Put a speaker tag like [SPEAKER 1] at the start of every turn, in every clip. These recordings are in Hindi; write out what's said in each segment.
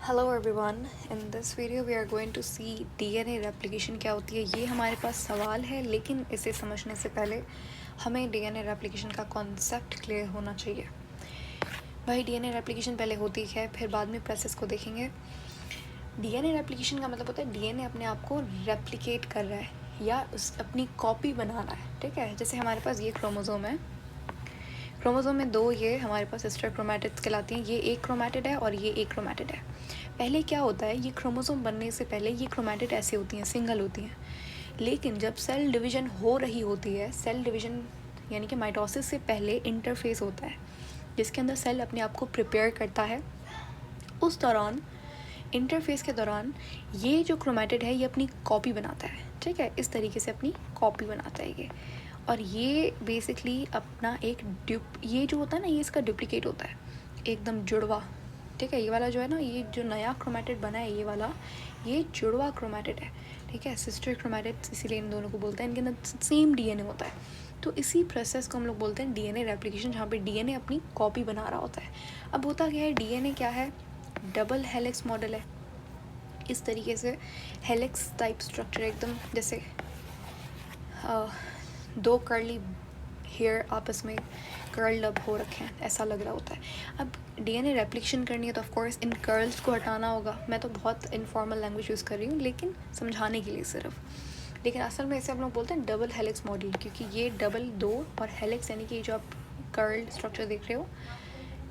[SPEAKER 1] Hello everyone, in this video we are going to see DNA replication क्या होती है। ये हमारे पास सवाल है, लेकिन इसे समझने से पहले हमें डीएनए रेप्लिकेशन का कॉन्सेप्ट क्लियर होना चाहिए। भाई डीएनए रेप्लिकेशन पहले होती है, फिर बाद में प्रोसेस को देखेंगे। डीएनए रेप्लिकेशन का मतलब होता है डीएनए अपने आप को रेप्लिकेट कर रहा है या उस अपनी कॉपी बना रहा है। ठीक है, जैसे हमारे पास ये क्रोमोसोम है, क्रोमोसोम में दो ये हमारे पास सिस्टर क्रोमैटिड्स कहलाती हैं। ये एक क्रोमैटिड है और ये एक क्रोमैटिड है। पहले क्या होता है, ये क्रोमोसोम बनने से पहले ये क्रोमैटिड ऐसे होती हैं, सिंगल होती हैं। लेकिन जब सेल डिवीजन हो रही होती है, सेल डिवीजन यानी कि माइटोसिस से पहले इंटरफेस होता है जिसके अंदर सेल अपने आप को प्रिपेयर करता है। उस दौरान इंटरफेस के दौरान ये जो क्रोमैटिड है ये अपनी कॉपी बनाता है। ठीक है, इस तरीके से अपनी कॉपी बनाता है ये। और ये बेसिकली अपना एक ये जो होता है ना, ये इसका डुप्लीकेट होता है, एकदम जुड़वा। ठीक है, ये वाला जो है ना, ये जो नया क्रोमैटिड बना है ये वाला, ये जुड़वा क्रोमैटिड है। ठीक है, सिस्टर क्रोमैटिड्स इसीलिए इन दोनों को बोलते हैं, इनके अंदर सेम डीएनए होता है। तो इसी प्रोसेस को हम लोग बोलते हैं डीएनए रेप्लिकेशन, जहाँ पे डीएनए अपनी कॉपी बना रहा होता है। अब होता क्या है, डीएनए क्या है, डबल हेलिक्स मॉडल है। इस तरीके से हेलिक्स टाइप स्ट्रक्चर, एकदम जैसे दो कर्ली हेयर आपस में कर्ल्ड अप हो रखे हैं, ऐसा लग रहा होता है। अब डीएनए रेप्लिकेशन करनी है तो ऑफ कोर्स इन कर्ल्स को हटाना होगा। मैं तो बहुत इनफॉर्मल लैंग्वेज यूज़ कर रही हूँ, लेकिन समझाने के लिए सिर्फ। लेकिन असल में इसे हम लोग बोलते हैं डबल हेलिक्स मॉडल, क्योंकि ये डबल दो और हेलिक्स यानी कि जो आप कर्ल्ड स्ट्रक्चर देख रहे हो,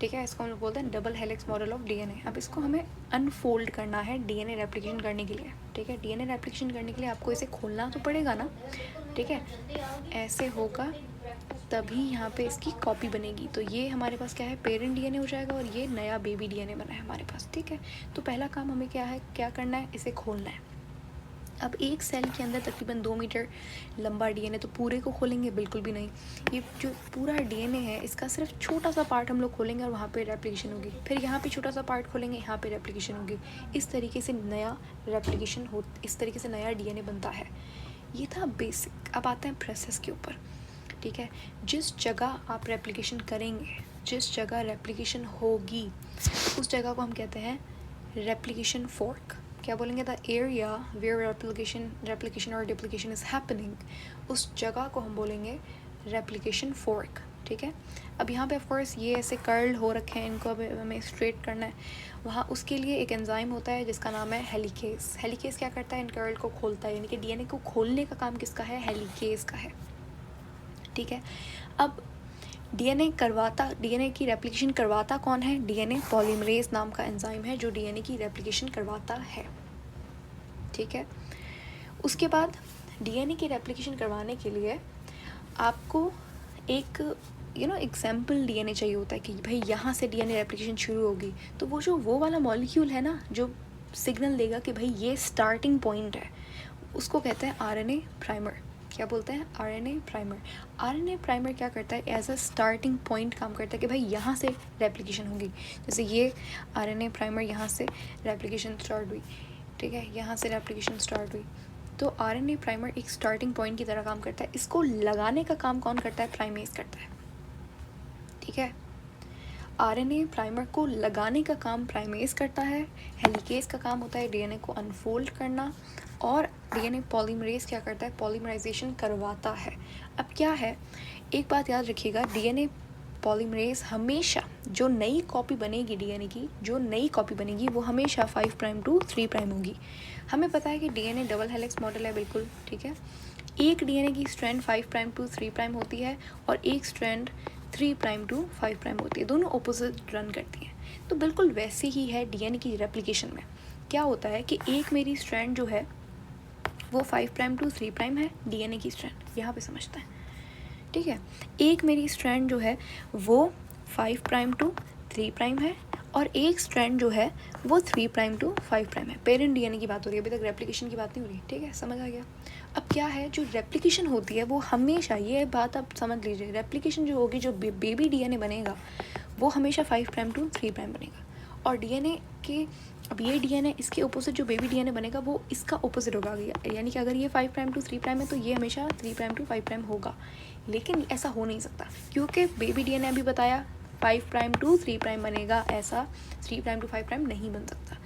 [SPEAKER 1] ठीक है, इसको हम लोग बोलते हैं double helix model of DNA. अब इसको हमें अनफोल्ड करना है डीएनए रेप्लिकेशन करने के लिए। ठीक है, डीएनए रेप्लिकेशन करने के लिए आपको इसे खोलना तो पड़ेगा ना। ठीक है, ऐसे होगा तभी यहाँ पे इसकी कॉपी बनेगी। तो ये हमारे पास क्या है, पेरेंट डीएनए हो जाएगा और ये नया बेबी डीएनए बना है हमारे पास। ठीक है, तो पहला काम हमें क्या करना है, इसे खोलना है। अब एक सेल के अंदर तकरीबन 2 मीटर लंबा डीएनए, तो पूरे को खोलेंगे बिल्कुल भी नहीं। ये जो पूरा डीएनए है इसका सिर्फ छोटा सा पार्ट हम लोग खोलेंगे और वहाँ पे रेप्लिकेशन होगी। फिर यहाँ पे छोटा सा पार्ट खोलेंगे, यहाँ पे रेप्लिकेशन होगी। इस तरीके से नया रेप्लिकेशन हो, इस तरीके से नया डीएनए बनता है। ये था बेसिक। अब आते हैं प्रोसेस के ऊपर। ठीक है, जिस जगह आप रेप्लिकेशन करेंगे, जिस जगह रेप्लिकेशन होगी, उस जगह को हम कहते हैं रेप्लिकेशन फोर्क। क्या बोलेंगे, द एरिया वेयर रेप्लिकेशन और डुप्लीकेशन इज हैपनिंग, उस जगह को हम बोलेंगे रेप्लिकेशन फोर्क। ठीक है, अब यहाँ पे ऑफ कोर्स ये ऐसे कर्ल हो रखे हैं, इनको अब हमें स्ट्रेट करना है। वहाँ उसके लिए एक एंजाइम होता है जिसका नाम है हेलिकेस। हेलिकेस क्या करता है, इन कर्ल को खोलता है, यानी कि डीएनए को खोलने का काम किसका है, हेलिकेस का है। ठीक है, अब डीएनए की रेप्लिकेशन करवाता कौन है, डीएनए पॉलीमरेज नाम का एंजाइम है जो डीएनए की रेप्लिकेशन करवाता है। ठीक है, उसके बाद डीएनए की रेप्लिकेशन करवाने के लिए आपको एक एग्जाम्पल डीएनए चाहिए होता है कि भाई यहाँ से डीएनए रेप्लिकेशन शुरू होगी। तो वो वाला मॉलिक्यूल है ना, जो सिग्नल देगा कि भाई ये स्टार्टिंग पॉइंट है, उसको कहते हैं आरएनए प्राइमर। क्या बोलते हैं, आरएनए प्राइमर। आरएनए प्राइमर क्या करता है, एज अ स्टार्टिंग पॉइंट काम करता है कि भाई यहाँ से रेप्लिकेशन होगी। जैसे ये आरएनए प्राइमर, यहाँ से रेप्लिकेशन स्टार्ट हुई। ठीक है, यहाँ से रेप्लिकेशन स्टार्ट हुई। तो आरएनए प्राइमर एक स्टार्टिंग पॉइंट की तरह काम करता है। इसको लगाने का काम कौन करता है, प्राइमेज करता है। ठीक है, आरएनए प्राइमर को लगाने का काम प्राइमेज करता है। हेलिकेज का काम होता है डीएनए को अनफोल्ड करना, और डीएनए पॉलीमरेज क्या करता है, पॉलीमराइजेशन करवाता है। अब क्या है, एक बात याद रखिएगा, डीएनए पॉलीमरेज हमेशा जो नई कॉपी बनेगी डीएनए की, जो नई कॉपी बनेगी वो हमेशा 5 प्राइम टू 3 प्राइम होगी। हमें पता है कि डीएनए डबल हेलिक्स मॉडल है, बिल्कुल ठीक है। एक डीएनए की स्ट्रैंड 5 प्राइम टू 3 प्राइम होती है और एक स्ट्रैंड 3 प्राइम टू 5 प्राइम होती है, दोनों ऑपोजिट रन करती हैं। तो बिल्कुल वैसे ही है डीएनए की रेप्लिकेशन में। क्या होता है कि एक मेरी स्ट्रैंड जो है वो 5 प्राइम टू 3 प्राइम है, डीएनए की स्ट्रैंड, यहाँ पे समझते हैं। ठीक है, एक मेरी स्ट्रैंड जो है वो 5 प्राइम टू 3 प्राइम है, और एक स्ट्रैंड जो है वो 3 प्राइम टू 5 प्राइम है। पेरेंट डीएनए की बात हो रही है, अभी तक रेप्लिकेशन की बात नहीं हो रही। ठीक है, समझ आ गया। अब क्या है, जो रेप्लिकेशन होती है वो हमेशा, ये बात आप समझ लीजिए, रेप्लिकेशन जो होगी, जो बेबी डीएनए बनेगा वो हमेशा 5 प्राइम टू 3 प्राइम बनेगा। और डीएनए के, अब ये डीएनए इसके ओपोजिट जो बेबी डीएनए बनेगा वो इसका ओपोजिट होगा, यानी कि अगर ये 5 प्राइम टू 3 प्राइम है तो ये हमेशा 3 प्राइम टू 5 प्राइम होगा। लेकिन ऐसा हो नहीं सकता, क्योंकि बेबी डीएनए अभी बताया 5 प्राइम टू 3 प्राइम बनेगा, ऐसा 3 प्राइम टू 5 प्राइम नहीं बन सकता।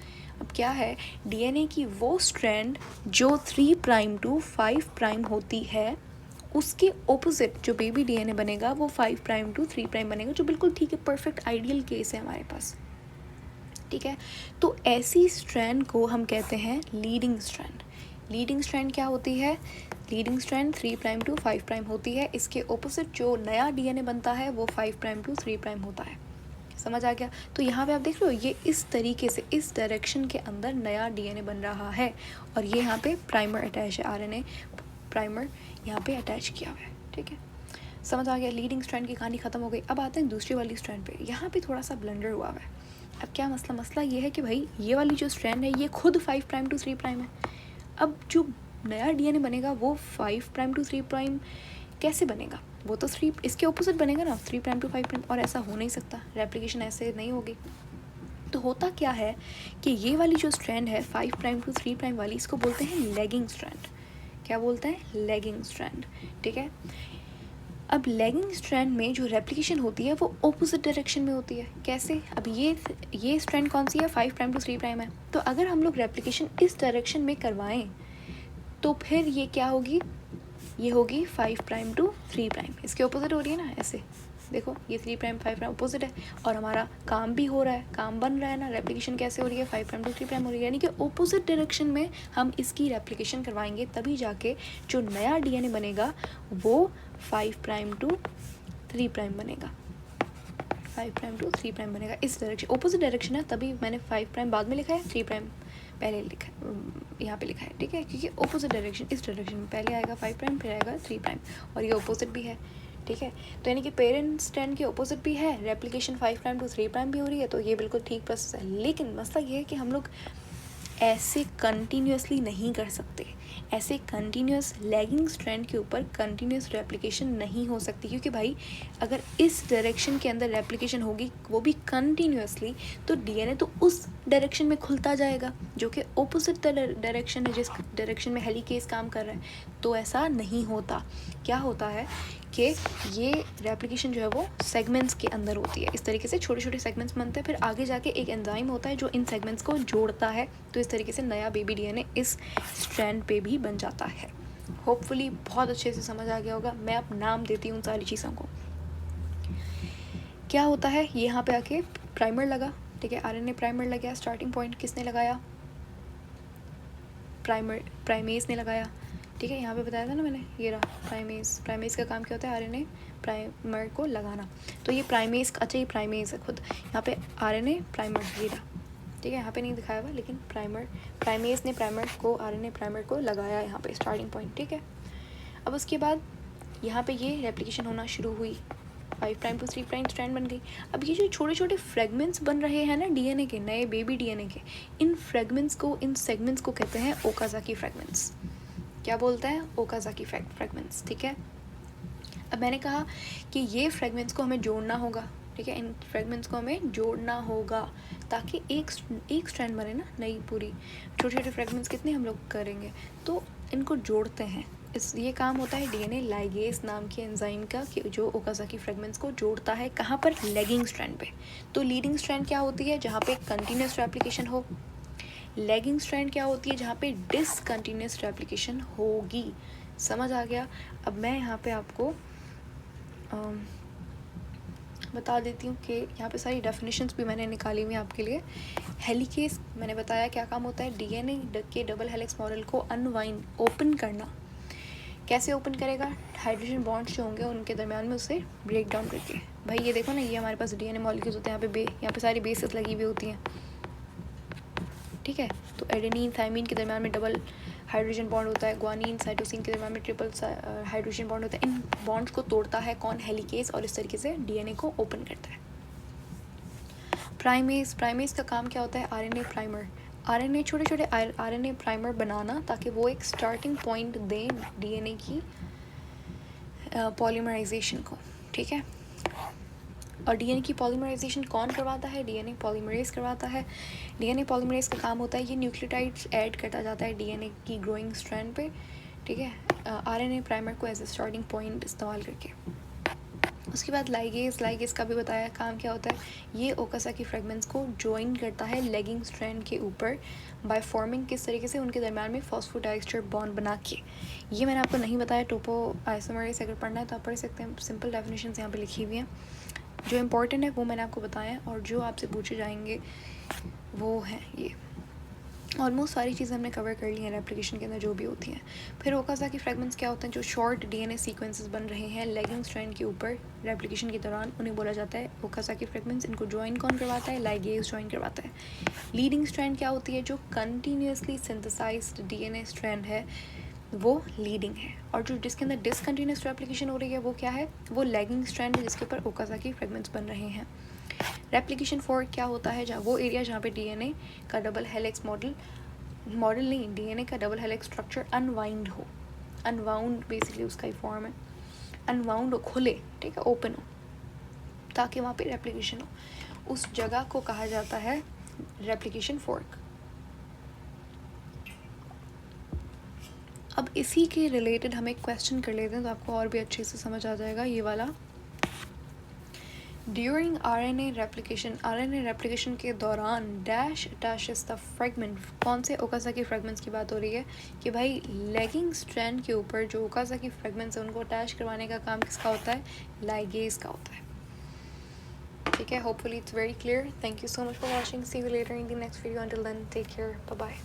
[SPEAKER 1] अब क्या है, डीएनए की वो स्ट्रैंड जो 3 प्राइम टू 5 प्राइम होती है, उसके ऑपोजिट जो बेबी डीएनए बनेगा वो 5 प्राइम टू 3 प्राइम बनेगा, जो बिल्कुल ठीक है, परफेक्ट आइडियल केस है हमारे पास, ठीक है। तो ऐसी स्ट्रैंड को हम कहते हैं लीडिंग स्ट्रैंड। लीडिंग स्ट्रैंड क्या होती है, leading strand 3 prime to 5 prime होती है, इसके ऑपोजिट जो नया डीएनए बनता है वो 5 प्राइम टू 3 प्राइम होता है। समझ आ गया? तो यहाँ पे आप देख लो, ये इस तरीके से इस डायरेक्शन के अंदर नया डीएनए बन रहा है, और ये यहाँ पे प्राइमर अटैच है, आरएनए प्राइमर यहाँ पे अटैच किया हुआ है, ठीक है। समझ आ गया? लीडिंग स्ट्रैंड की कहानी खत्म हो गई। अब आते हैं दूसरी वाली स्ट्रैंड पे। यहाँ पे थोड़ा सा ब्लंडर हुआ हुआ है। अब क्या मसला ये है कि भाई ये वाली जो स्ट्रैंड है ये खुद 5 प्राइम टू 3 प्राइम है। अब जो नया डीएनए बनेगा वो 5 प्राइम टू 3 प्राइम कैसे बनेगा, वो तो 3 इसके ऑपोजिट बनेगा ना, 3 प्राइम टू 5 प्राइम, और ऐसा हो नहीं सकता, रेप्लिकेशन ऐसे नहीं होगी। तो होता क्या है कि ये वाली जो स्ट्रैंड है 5 प्राइम टू 3 प्राइम वाली, इसको बोलते हैं लेगिंग स्ट्रैंड। क्या बोलते हैं? लेगिंग स्ट्रैंड, ठीक है। अब लेगिंग स्ट्रैंड में जो रेप्लिकेशन होती है वो ऑपोजिट डायरेक्शन में होती है। कैसे? अब ये स्ट्रैंड कौन सी है, 5 प्राइम टू 3 प्राइम है, तो अगर हम लोग रेप्लिकेशन इस डायरेक्शन में करवाएं तो फिर ये क्या होगी, ये होगी 5 प्राइम टू 3 प्राइम, इसके ऑपोजिट हो रही है ना, ऐसे देखो ये 3 प्राइम 5 प्राइम ऑपोजिट है, और हमारा काम भी हो रहा है, काम बन रहा है ना। रेप्लिकेशन कैसे हो रही है, 5 प्राइम टू 3 प्राइम हो रही है, यानी कि ऑपोजिट डायरेक्शन में हम इसकी रेप्लिकेशन करवाएंगे, तभी जाके जो नया डीएनए बनेगा वो 5 प्राइम टू 3 प्राइम बनेगा, 5 प्राइम टू 3 प्राइम बनेगा। इस डायरेक्शन ऑपोजिट डायरेक्शन है, तभी मैंने 5 प्राइम बाद में लिखा है, 3 प्राइम पहले लिखा है, यहाँ पे लिखा है, ठीक है, क्योंकि ऑपोजिट डायरेक्शन इस डायरेक्शन में पहले आएगा 5 प्राइम, फिर आएगा 3 प्राइम, और ये ऑपोजिट भी है, ठीक है। तो यानी कि पेरेंट स्ट्रैंड के ऑपोजिट भी है, रेप्लिकेशन 5 प्राइम टू 3 प्राइम भी हो रही है, तो ये बिल्कुल ठीक प्रोसेस है। लेकिन मसला ये है कि हम लोग ऐसे कंटिन्यूसली नहीं कर सकते, ऐसे कंटिन्यूस लेगिंग स्ट्रैंड के ऊपर कंटिन्यूस रेप्लिकेशन नहीं हो सकती, क्योंकि भाई अगर इस डायरेक्शन के अंदर रेप्लिकेशन होगी वो भी कंटिन्यूसली, तो डीएनए तो उस डायरेक्शन में खुलता जाएगा जो कि ऑपोजिट डायरेक्शन है, जिस डायरेक्शन में हेलिकेज काम कर रहा है। तो ऐसा नहीं होता। क्या होता है कि ये रेप्लिकेशन जो है वो सेगमेंट्स के अंदर होती है, इस तरीके से छोटे छोटे सेगमेंट्स बनते हैं, फिर आगे जाके एक एंजाइम होता है जो इन सेगमेंट्स को जोड़ता है, तो इस तरीके से नया बेबी डीएनए इस स्ट्रैंड पे भी बन जाता है। होपफुली बहुत अच्छे से समझ आ गया होगा। मैं अब नाम देती हूँ सारी चीज़ों को। क्या होता है, ये यहाँ पे आके प्राइमर लगा, ठीक है, आरएनए प्राइमर लग गया। स्टार्टिंग पॉइंट किसने लगाया, प्राइमेज ने लगाया, ठीक है। यहाँ पे बताया था ना मैंने, ये रहा प्राइमेज का काम क्या होता है, आरएनए प्राइमर को लगाना। तो ये प्राइमेज, अच्छा ये प्राइमेज है खुद, यहाँ पे आरएनए प्राइमर ये रहा, ठीक है, यहाँ पे नहीं दिखाया हुआ, लेकिन प्राइमेज ने प्राइमर को, आरएनए प्राइमर को लगाया यहाँ पे स्टार्टिंग पॉइंट, ठीक है। अब उसके बाद यहाँ पे ये रेप्लिकेशन होना शुरू हुई, 5 प्राइम टू 3 प्राइम स्ट्रैंड बन गई। अब ये जो छोटे छोटे फ्रेगमेंट्स बन रहे हैं ना डीएनए के, नए बेबी डीएनए के, इन फ्रेगमेंट्स को, इन सेगमेंट्स को कहते हैं ओकाज़ाकी फ्रेगमेंट्स। क्या बोलते हैं, ओकाज़ाकी फ्रेगमेंट्स, ठीक है। अब मैंने कहा कि ये फ्रेगमेंट्स को हमें जोड़ना होगा, ठीक है, इन फ्रेगमेंट्स को हमें जोड़ना होगा ताकि एक स्ट्रैंड बने ना नई पूरी। छोटे छोटे फ्रेगमेंट्स कितने हम लोग करेंगे, तो इनको जोड़ते हैं। ये काम होता है डीएनए लाइगेज नाम के एंजाइम का, कि जो ओकाज़ाकी फ्रेगमेंट्स को जोड़ता है, कहाँ पर, लेगिंग स्ट्रैंड पे। तो लीडिंग स्ट्रैंड क्या होती है, जहाँ पे कंटिन्यूस रेप्लिकेशन हो। लेगिंग स्ट्रैंड क्या होती है, जहाँ पे डिसकंटिन्यूस रेप्लिकेशन होगी। समझ आ गया? अब मैं यहाँ पे आपको बता देती हूँ कि यहाँ पे सारी डेफिनेशंस भी मैंने निकाली हुई हैं आपके लिए। हेलिकेज मैंने बताया क्या काम होता है, डीएनए के डबल हेलिक्स मॉडल को अनवाइंड, ओपन करना। कैसे ओपन करेगा, हाइड्रोजन बॉन्ड्स जो होंगे उनके दरमियान में उसे ब्रेक डाउन करके। भाई ये देखो ना, ये हमारे पास डीएनए मॉलिक्यूल्स होते हैं, यहाँ पे सारी बेसेस लगी हुई होती हैं, ठीक है। तो एडेनिन थाइमिन के दरमियान में डबल हाइड्रोजन बॉन्ड होता है, ग्वानिन साइटोसिन के दरमियान में ट्रिपल हाइड्रोजन बॉन्ड होता है। इन बॉन्ड्स को तोड़ता है कौन, हेलिकेज, और इस तरीके से डीएनए को ओपन करता है। प्राइमेज का काम क्या होता है, आरएनए प्राइमर, आरएनए छोटे छोटे आरएनए प्राइमर बनाना, ताकि वो एक स्टार्टिंग पॉइंट दें डीएनए की पॉलीमराइजेशन को, ठीक है। और डीएनए की पॉलीमराइजेशन कौन करवाता है, डीएनए पॉलीमरेज करवाता है। डीएनए पॉलीमरेज का काम होता है, ये न्यूक्लियोटाइड्स ऐड करता जाता है डीएनए की ग्रोइंग स्ट्रैंड पे, ठीक है, आरएनए प्राइमर को एज ए स्टार्टिंग पॉइंट इस्तेमाल करके। उसके बाद लाइगेज का भी बताया काम क्या होता है। ये ओकाज़की फ्रेगमेंट्स को ज्वाइन करता है लेगिंग स्ट्रैंड के ऊपर बाय फॉर्मिंग, किस तरीके से, उनके दरम्यान में फॉस्फोडाइस्टर बॉन्ड बना के। ये मैंने आपको नहीं बताया, टोपो आइसोमरेज अगर पढ़ना है तो आप पढ़ सकते हैं, सिंपल डेफिनेशन यहाँ पे लिखी हुई हैं। जो इम्पोर्टेंट है वो मैंने आपको बताया, और जो आपसे पूछे जाएंगे वो हैं ये। ऑलमोस्ट सारी चीज़ें हमने कवर कर ली हैं रेप्लिकेशन के अंदर जो भी होती हैं। फिर ओकाज़की फ्रेगमेंट्स क्या होते हैं, जो शॉर्ट डीएनए सीक्वेंसेस बन रहे हैं लेगिंग स्ट्रैंड के ऊपर रेप्लिकेशन के दौरान, उन्हें बोला जाता है ओकाज़की फ्रेगमेंट्स। इनको ज्वाइन कौन करवाता है, लाइगेज ज्वाइन करवाता है। लीडिंग स्ट्रैंड क्या होती है, जो कंटिन्यूसली सिंथेसाइज्ड डीएनए स्ट्रैंड है वो लीडिंग है, और जो जिसके अंदर डिसकंटिन्यूस रेप्लिकेशन हो रही है वो क्या है, वो लेगिंग स्ट्रैंड है जिसके ऊपर ओकाज़की फ्रेगमेंट्स बन रहे हैं। रेप्लिकेशन फोर्क क्या होता है, जहाँ वो एरिया जहाँ पे डीएनए का डबल हेलिक्स मॉडल नहीं, डीएनए का डबल हेलिक्स स्ट्रक्चर अनवाइंड हो, अनवाउंड बेसिकली उसका ही फॉर्म है, अनवाउंड हो, खुले, ठीक है, ओपन हो, ताकि वहाँ पे रेप्लिकेशन हो, उस जगह को कहा जाता है रेप्लिकेशन फोर्क। अब इसी के रिलेटेड हम एक क्वेश्चन कर लेते हैं तो आपको और भी अच्छे से समझ आ जाएगा ये वाला। ड्यूरिंग आरएनए रेप्लिकेशन के दौरान डैश अटैचेस द फ्रेगमेंट, कौन से ओकाज़की फ्रेगमेंट्स की बात हो रही है कि भाई लेगिंग स्ट्रैंड के ऊपर जो ओकाज़की फ्रेगमेंट्स हैं उनको अटैच करवाने का काम किसका होता है, लाइगेज का होता है। ठीक है, hopefully it's very clear. Thank you so much for watching, see you later in the next video, until then take care, bye bye.